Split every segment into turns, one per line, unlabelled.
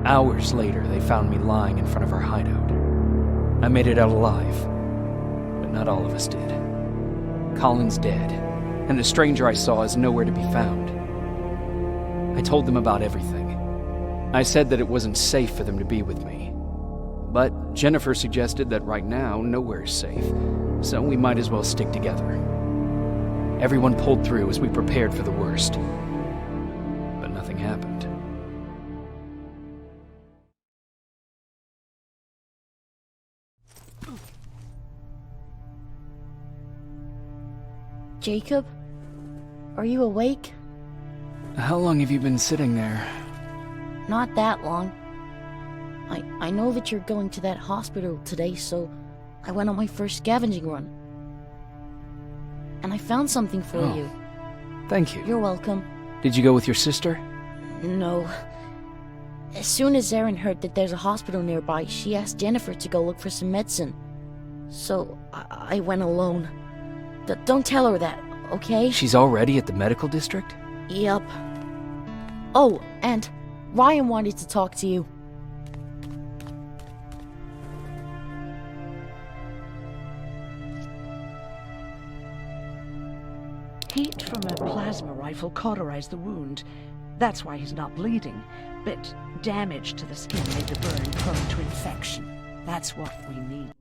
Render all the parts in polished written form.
Hours later, they found me lying in front of our hideout. I made it out alive, but not all of us did. Colin's dead, and the stranger I saw is nowhere to be found. I told them about everything. I said that it wasn't safe for them to be with me. But Jennifer suggested that right now, nowhere is safe, so we might as well stick together. Everyone pulled through as we prepared for the worst. But nothing happened.
Jacob? Are you awake?
How long have you been sitting there?
Not that long. I know that you're going to that hospital today, so I went on my first scavenging run. And I found something for you.
Thank you.
You're welcome.
Did you go with your sister?
No. As soon as Erin heard that there's a hospital nearby, she asked Jennifer to go look for some medicine. So I went alone. Don't tell her that, okay?
She's already at the medical district?
Yep. Oh, and Ryan wanted to talk to you.
Heat from a plasma rifle cauterized the wound. That's why he's not bleeding. But damage to the skin made the burn prone to infection. That's what we need.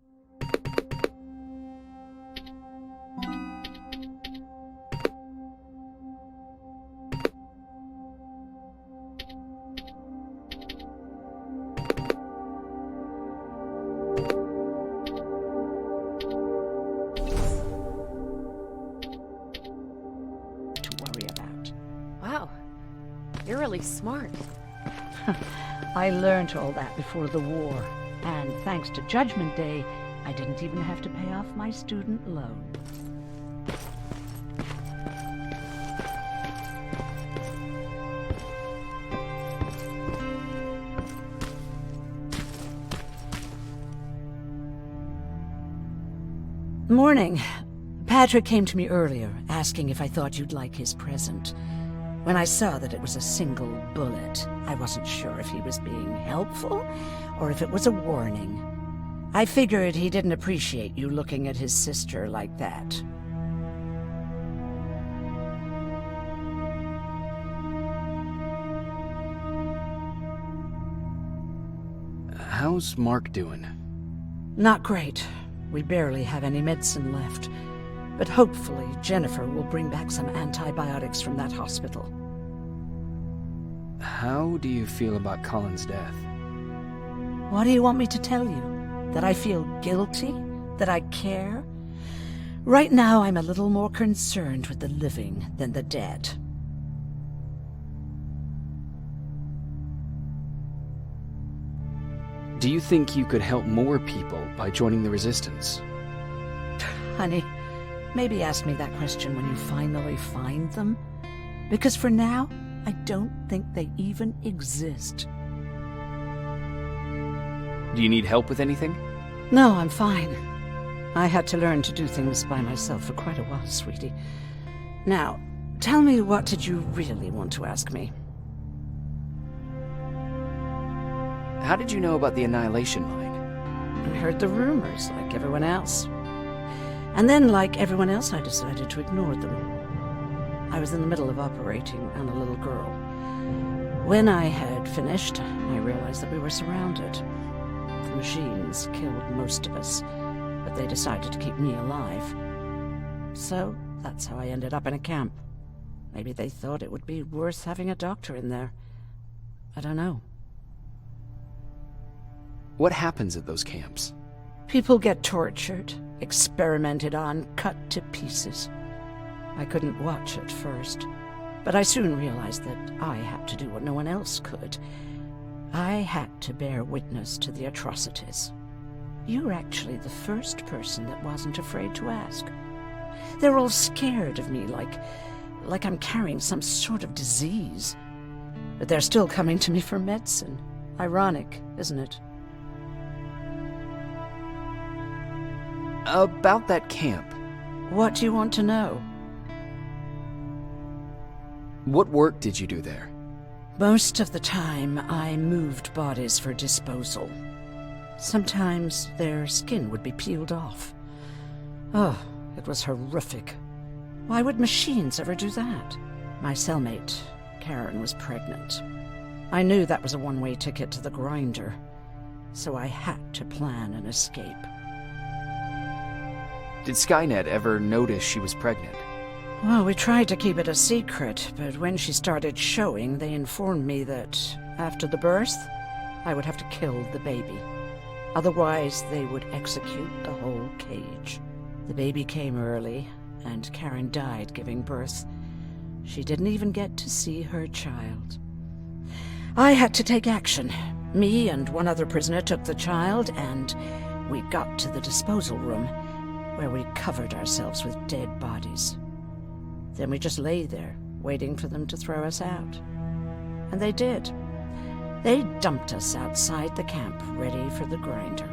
Wow, you're really smart.
I learned all that before the war, and thanks to Judgment Day, I didn't even have to pay off my student loan. Morning. Patrick came to me earlier, asking if I thought you'd like his present. When I saw that it was a single bullet, I wasn't sure if he was being helpful or if it was a warning. I figured he didn't appreciate you looking at his sister like that.
How's Mark doing?
Not great. We barely have any medicine left. But hopefully Jennifer will bring back some antibiotics from that hospital.
How do you feel about Colin's death?
What do you want me to tell you? That I feel guilty? That I care? Right now I'm a little more concerned with the living than the dead.
Do you think you could help more people by joining the Resistance?
Honey, maybe ask me that question when you finally find them. Because for now, I don't think they even exist.
Do you need help with anything?
No, I'm fine. I had to learn to do things by myself for quite a while, sweetie. Now, tell me, what did you really want to ask me?
How did you know about the Annihilation Mine?
I heard the rumors, like everyone else. And then, like everyone else, I decided to ignore them. I was in the middle of operating on a little girl. When I had finished, I realized that we were surrounded. The machines killed most of us, but they decided to keep me alive. So, that's how I ended up in a camp. Maybe they thought it would be worth having a doctor in there. I don't know.
What happens at those camps?
People get tortured, experimented on, cut to pieces. I couldn't watch at first, but I soon realized that I had to do what no one else could. I had to bear witness to the atrocities. You're actually the first person that wasn't afraid to ask. They're all scared of me, like I'm carrying some sort of disease. But they're still coming to me for medicine. Ironic, isn't it?
About that camp.
What do you want to know?
What work did you do there?
Most of the time, I moved bodies for disposal. Sometimes their skin would be peeled off. Oh, it was horrific. Why would machines ever do that? My cellmate, Karen, was pregnant. I knew that was a one-way ticket to the grinder, so I had to plan an escape.
Did Skynet ever notice she was pregnant?
Well, we tried to keep it a secret, but when she started showing, they informed me that after the birth, I would have to kill the baby. Otherwise, they would execute the whole cage. The baby came early, and Karen died giving birth. She didn't even get to see her child. I had to take action. Me and one other prisoner took the child, and we got to the disposal room, where we covered ourselves with dead bodies. Then we just lay there, waiting for them to throw us out. And they did. They dumped us outside the camp, ready for the grinder.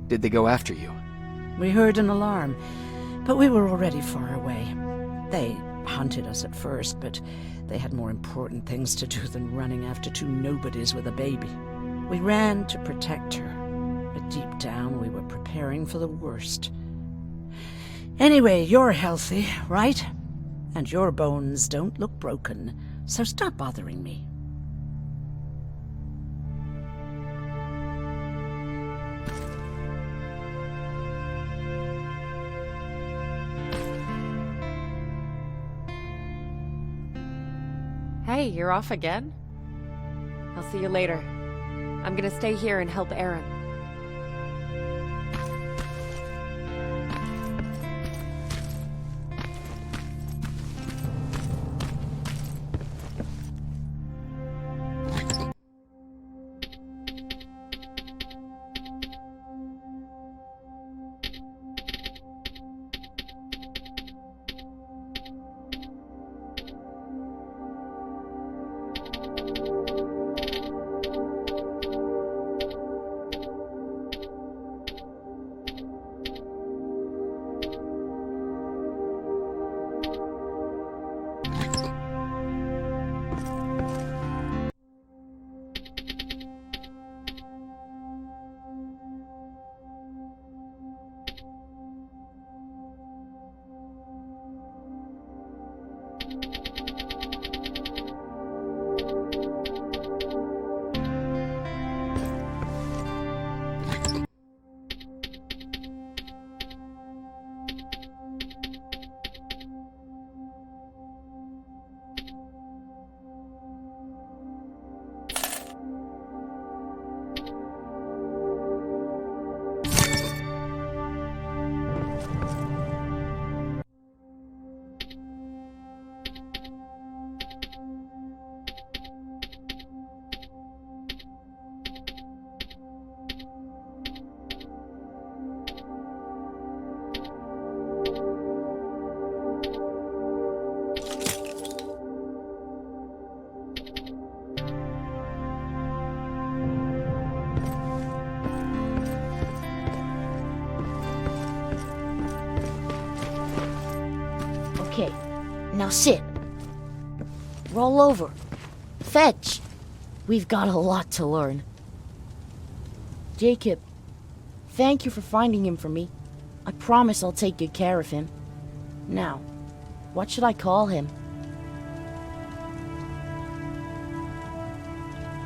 Did they go after you?
We heard an alarm, but we were already far away. They hunted us at first, but they had more important things to do than running after two nobodies with a baby. We ran to protect her, but deep down we were preparing for the worst. Anyway, you're healthy, right? And your bones don't look broken, so stop bothering me.
Hey, you're off again? I'll see you later. I'm gonna stay here and help Aaron.
Okay, now sit. Roll over. Fetch. We've got a lot to learn. Jacob, thank you for finding him for me. I promise I'll take good care of him. Now, what should I call him?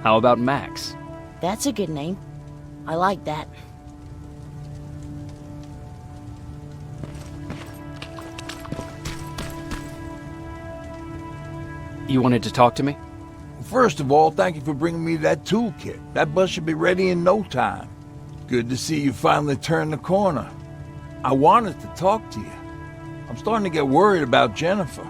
How about Max?
That's a good name. I like that.
You wanted to talk to me?
First of all, thank you for bringing me that toolkit. That bus should be ready in no time. Good to see you finally turned the corner. I wanted to talk to you. I'm starting to get worried about Jennifer.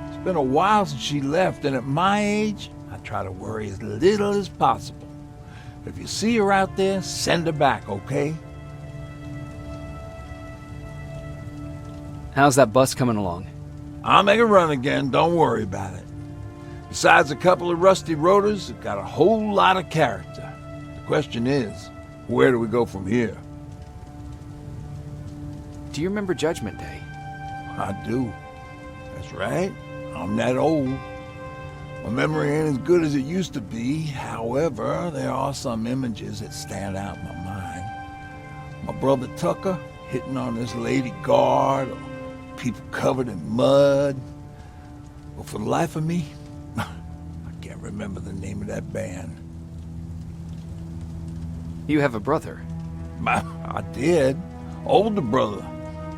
It's been a while since she left, and at my age, I try to worry as little as possible. If you see her out there, send her back, okay?
How's that bus coming along?
I'll make a run again, don't worry about it. Besides a couple of rusty rotors, it's got a whole lot of character. The question is, where do we go from here?
Do you remember Judgment Day?
I do. That's right. I'm that old. My memory ain't as good as it used to be. However, there are some images that stand out in my mind. My brother Tucker hitting on this lady guard, or people covered in mud. But for the life of me, I can't remember the name of that band.
You have a brother.
I did. Older brother.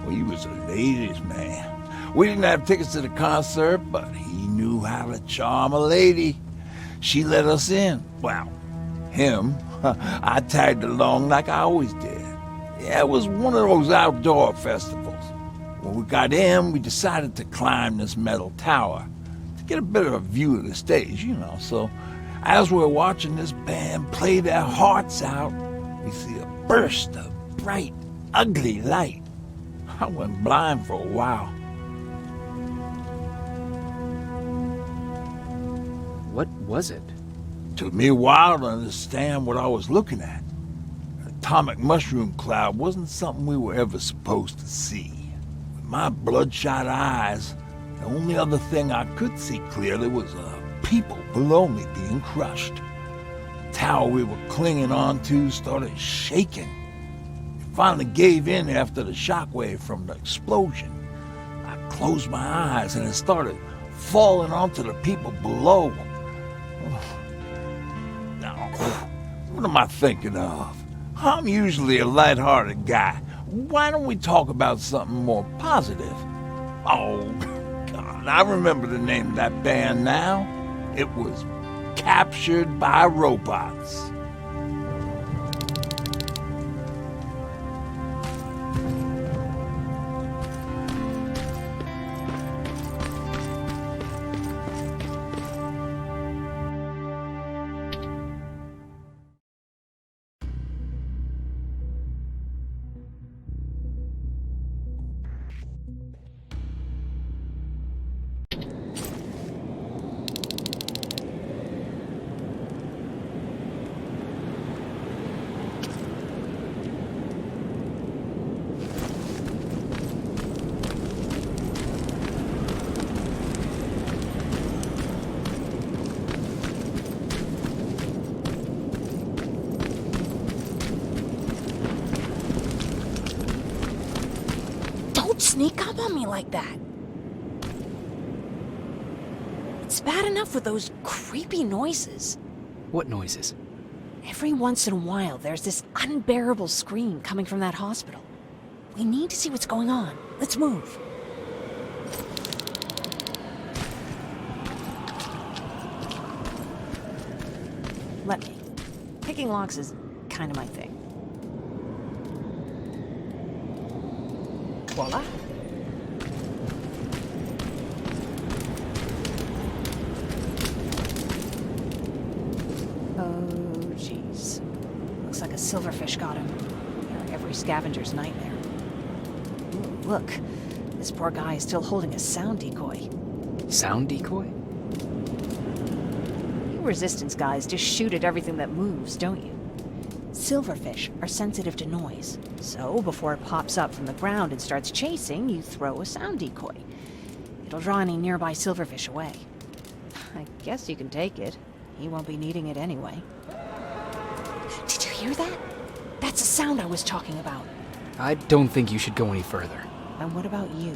Well, he was a ladies' man. We didn't have tickets to the concert, but he knew how to charm a lady. She let us in. Well, him. I tagged along like I always did. Yeah, it was one of those outdoor festivals. When we got in, we decided to climb this metal tower to get a better view of the stage, you know. So as we're watching this band play their hearts out, we see a burst of bright, ugly light. I went blind for a while.
What was it?
Took me a while to understand what I was looking at. An atomic mushroom cloud wasn't something we were ever supposed to see. With my bloodshot eyes, the only other thing I could see clearly was people below me being crushed. The tower we were clinging onto started shaking. It finally gave in after the shockwave from the explosion. I closed my eyes and it started falling onto the people below. Now, what am I thinking of? I'm usually a lighthearted guy. Why don't we talk about something more positive? Oh, God, I remember the name of that band now. It was Captured by Robots.
Sneak up on me like that. It's bad enough with those creepy noises.
What noises?
Every once in a while, there's this unbearable scream coming from that hospital. We need to see what's going on. Let's move.
Let me. Picking locks is kind of my thing. Voila. Oh, jeez. Looks like a silverfish got him. They're every scavenger's nightmare. Ooh, look. This poor guy is still holding a sound decoy.
Sound decoy?
You resistance guys just shoot at everything that moves, don't you? Silverfish are sensitive to noise, so before it pops up from the ground and starts chasing, you throw a sound decoy. It'll draw any nearby silverfish away. I guess you can take it. He won't be needing it anyway.
Did you hear that? That's the sound I was talking about.
I don't think you should go any further.
And what about you?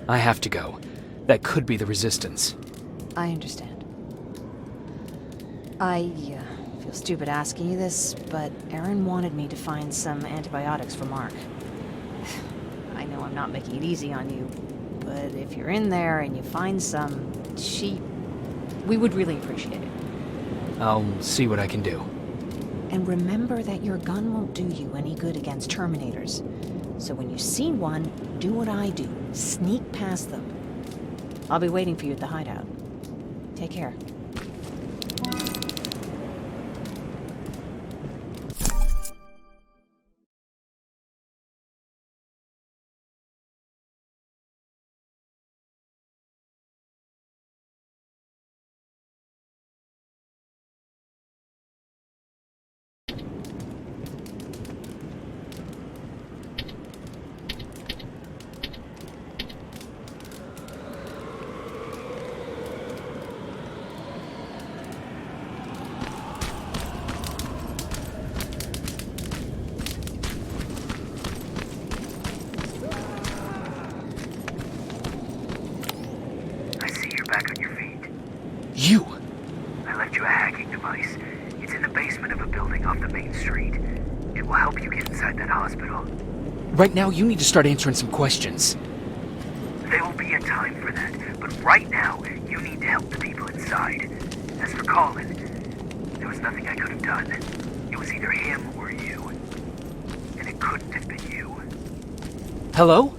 I have to go. That could be the resistance.
I understand. I feel stupid asking you this, but Aaron wanted me to find some antibiotics for Mark. I know I'm not making it easy on you, but if you're in there and you find some, we would really appreciate it.
I'll see what I can do.
And remember that your gun won't do you any good against Terminators. So when you see one, do what I do. Sneak past them. I'll be waiting for you at the hideout. Take care.
You!
I left you a hacking device. It's in the basement of a building off the main street. It will help you get inside that hospital.
Right now, you need to start answering some questions.
There will be a time for that, but right now, you need to help the people inside. As for Colin, there was nothing I could have done. It was either him or you. And it couldn't have been you.
Hello?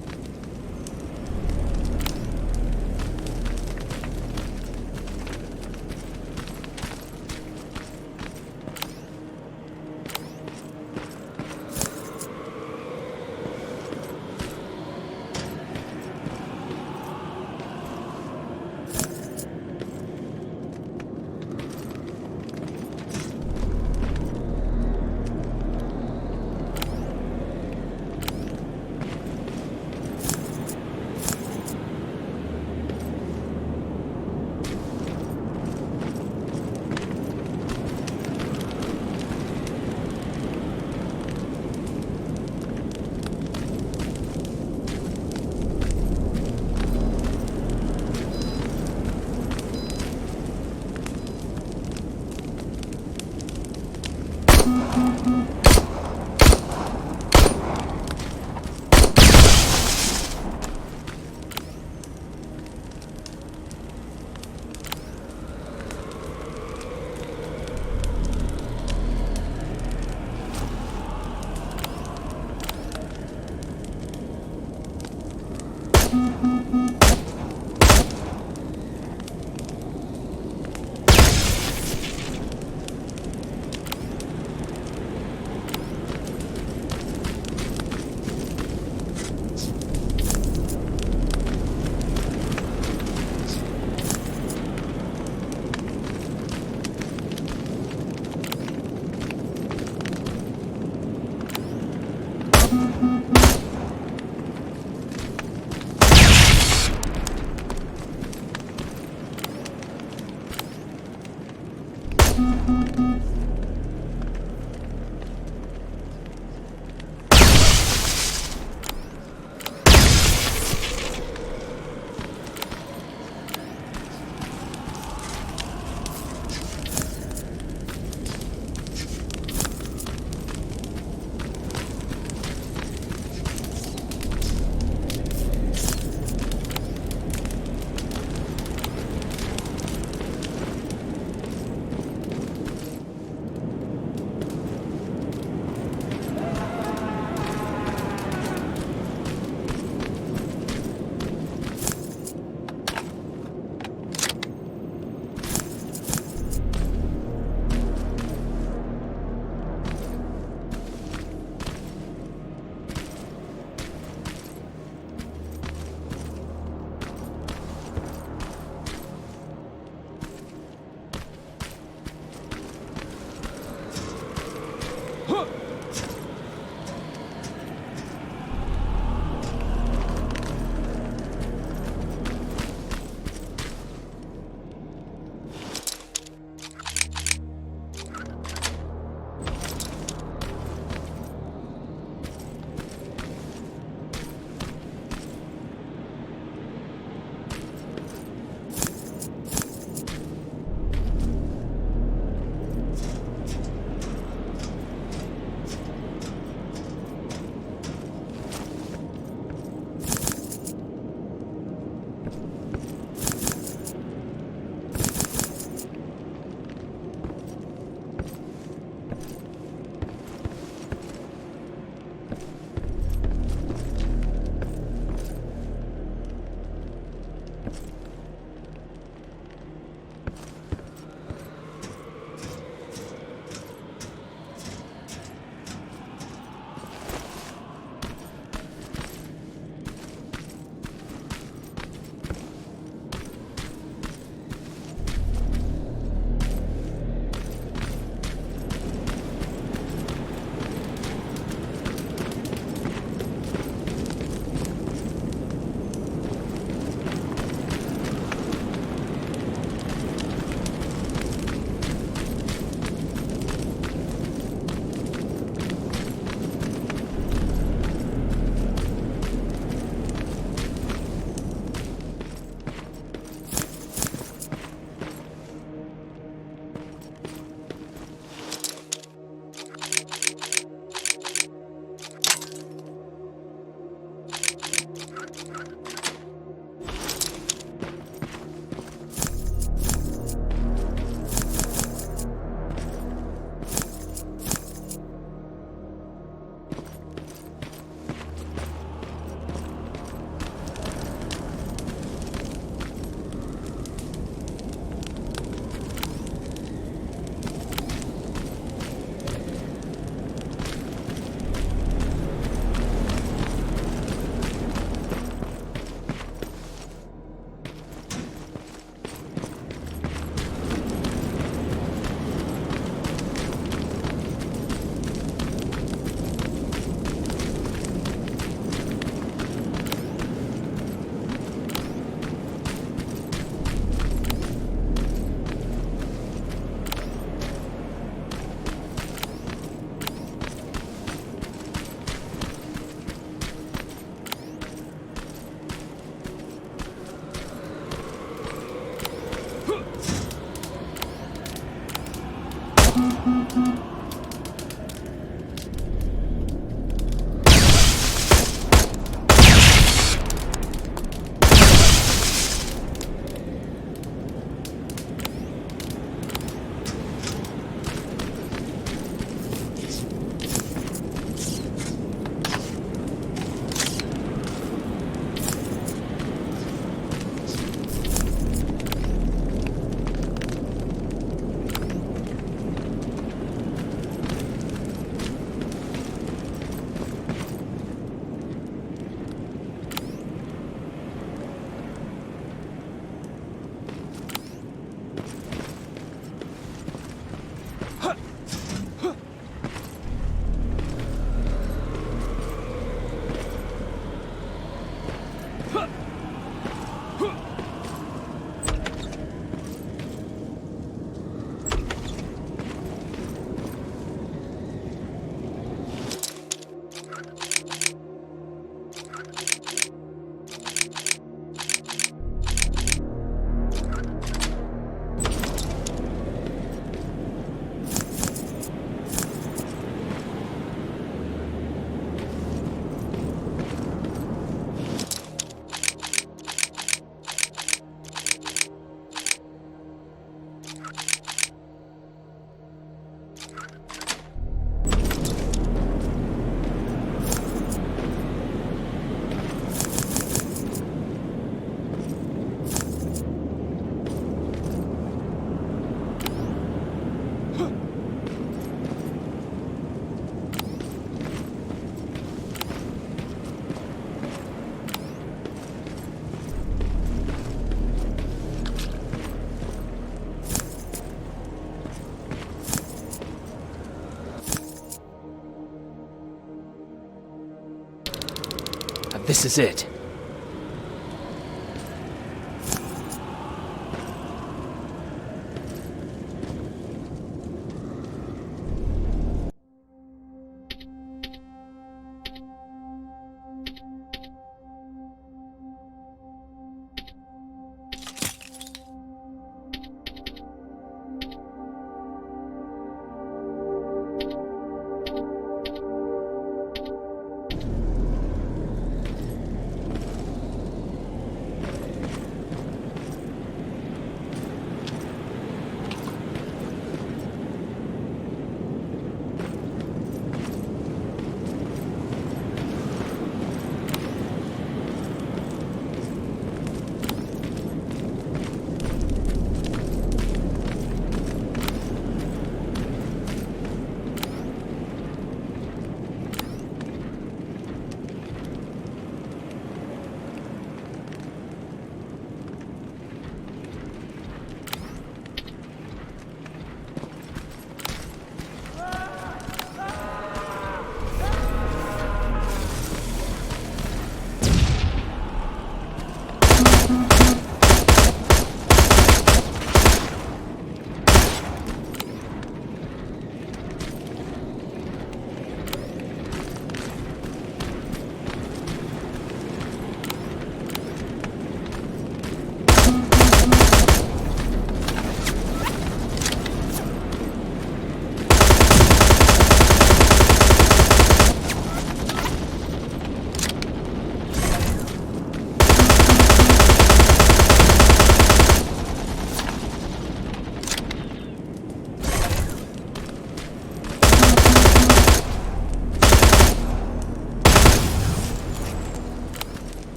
This is it.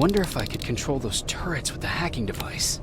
wonder if I could control those turrets with the hacking device.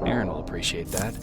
Aaron will appreciate that.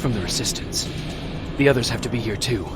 from the Resistance. The others have to be here too.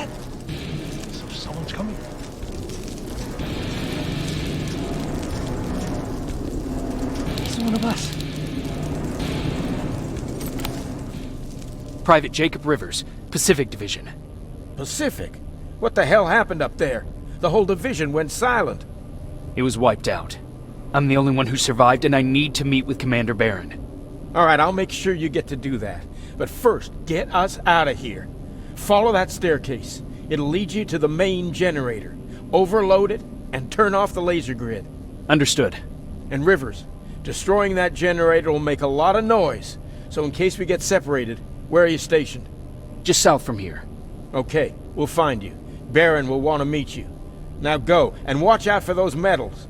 that? So someone's coming. It's one of us.
Private Jacob Rivers, Pacific Division.
Pacific? What the hell happened up there? The whole division went silent.
It was wiped out. I'm the only one who survived, and I need to meet with Commander Barron.
All right, I'll make sure you get to do that. But first, get us out of here. Follow that staircase. It'll lead you to the main generator. Overload it and turn off the laser grid.
Understood.
And Rivers, destroying that generator will make a lot of noise. So in case we get separated, where are you stationed?
Just south from here.
Okay, we'll find you. Barron will want to meet you. Now go, and watch out for those medals.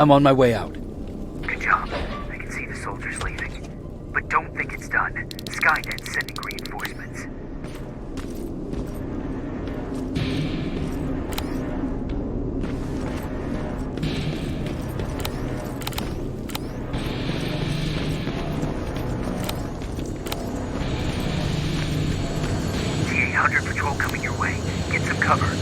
I'm on my way out.
Good job. I can see the soldiers leaving. But don't think it's done. Skynet's sending reinforcements. T-800 patrol coming your way. Get some cover.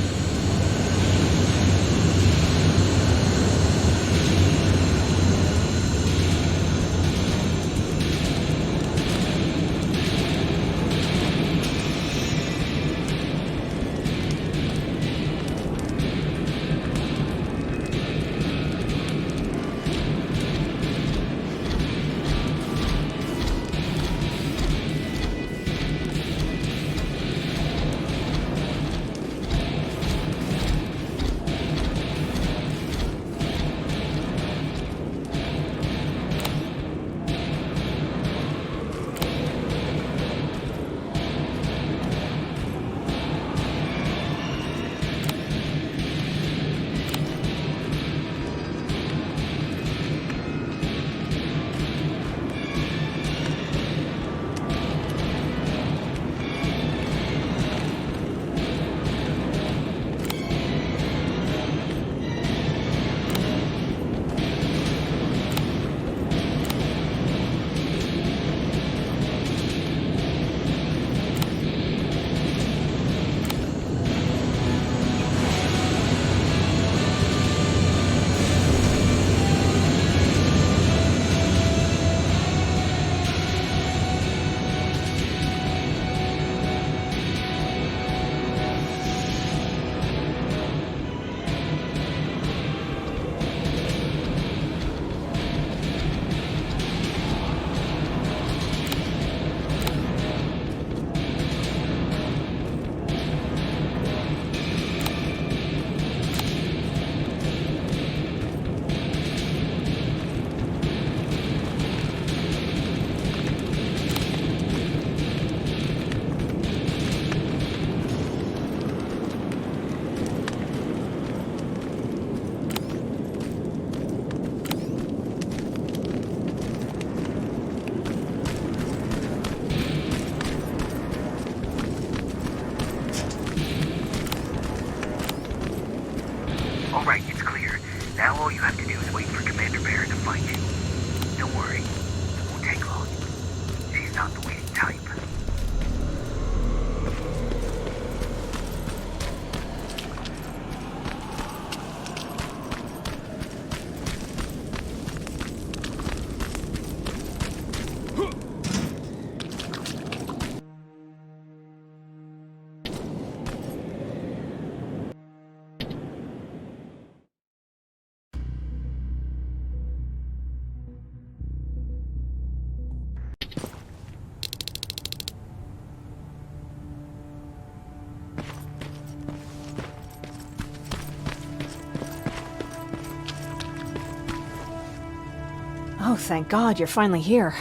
Alright, it's clear. Now all you have to do is wait for Commander Barrett to find you. Don't worry. It won't take long. She's not the waiting type.
Oh, thank God, you're finally here.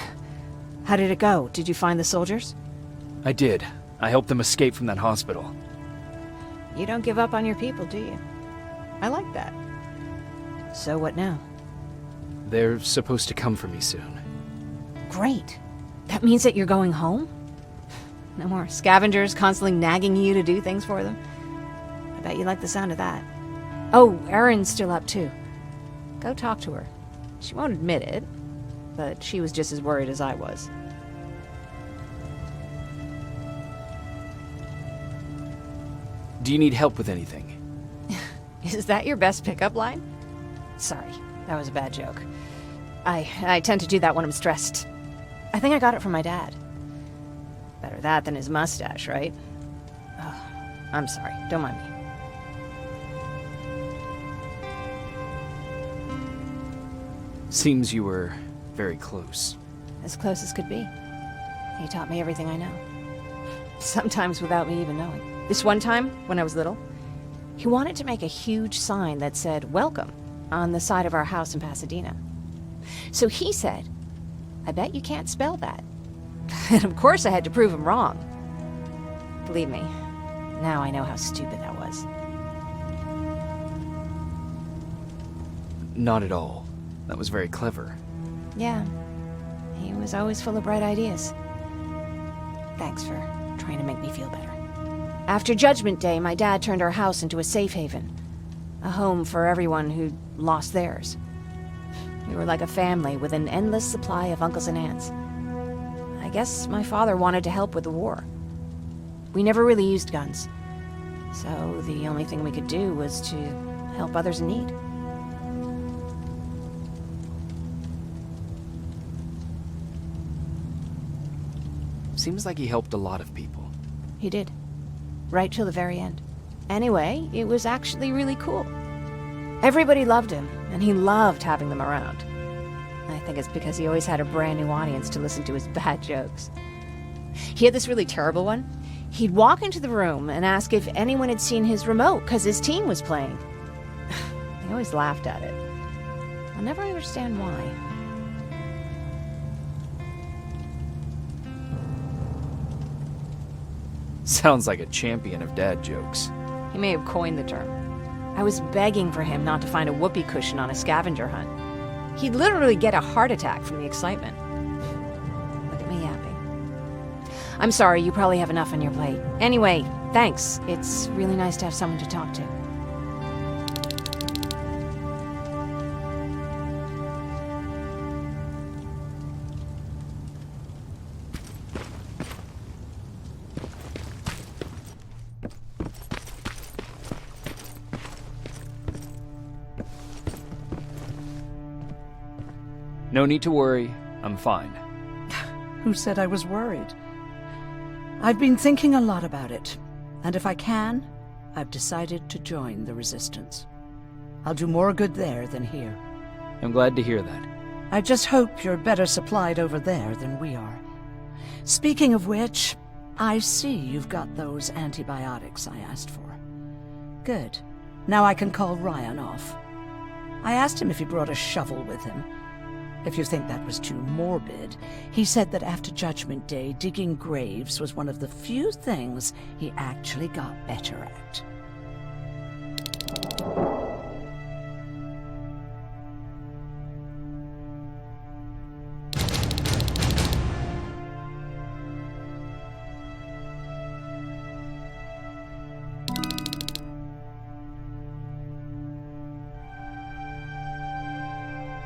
How did it go? Did you find the soldiers?
I did. I helped them escape from that hospital.
You don't give up on your people, do you? I like that. So what now?
They're supposed to come for me soon.
Great. That means that you're going home? No more scavengers constantly nagging you to do things for them? I bet you like the sound of that. Oh, Erin's still up too. Go talk to her. She won't admit it, but she was just as worried as I was.
Do you need help with anything?
Is that your best pickup line? Sorry, that was a bad joke. I tend to do that when I'm stressed. I think I got it from my dad. Better that than his mustache, right? Oh, I'm sorry, don't mind me.
Seems you were very close.
As close as could be. He taught me everything I know. Sometimes without me even knowing. This one time, when I was little, he wanted to make a huge sign that said, "Welcome," on the side of our house in Pasadena. So he said, "I bet you can't spell that." And of course I had to prove him wrong. Believe me, now I know how stupid that was.
Not at all. That was very clever.
Yeah, he was always full of bright ideas. Thanks for trying to make me feel better. After Judgment Day, my dad turned our house into a safe haven. A home for everyone who'd lost theirs. We were like a family with an endless supply of uncles and aunts. I guess my father wanted to help with the war. We never really used guns, so the only thing we could do was to help others in need.
Seems like he helped a lot of people.
He did. Right till the very end. Anyway, it was actually really cool. Everybody loved him, and he loved having them around. I think it's because he always had a brand new audience to listen to his bad jokes. He had this really terrible one. He'd walk into the room and ask if anyone had seen his remote because his team was playing. They always laughed at it. I'll never understand why.
Sounds like a champion of dad jokes.
He may have coined the term. I was begging for him not to find a whoopee cushion on a scavenger hunt. He'd literally get a heart attack from the excitement. Look at me yapping. I'm sorry, you probably have enough on your plate. Anyway, thanks. It's really nice to have someone to talk to.
No need to worry. I'm fine.
Who said I was worried? I've been thinking a lot about it, and if I can, I've decided to join the Resistance. I'll do more good there than here.
I'm glad to hear that.
I just hope you're better supplied over there than we are. Speaking of which, I see you've got those antibiotics I asked for. Good. Now I can call Ryan off. I asked him if he brought a shovel with him. If you think that was too morbid, he said that after Judgment Day, digging graves was one of the few things he actually got better at.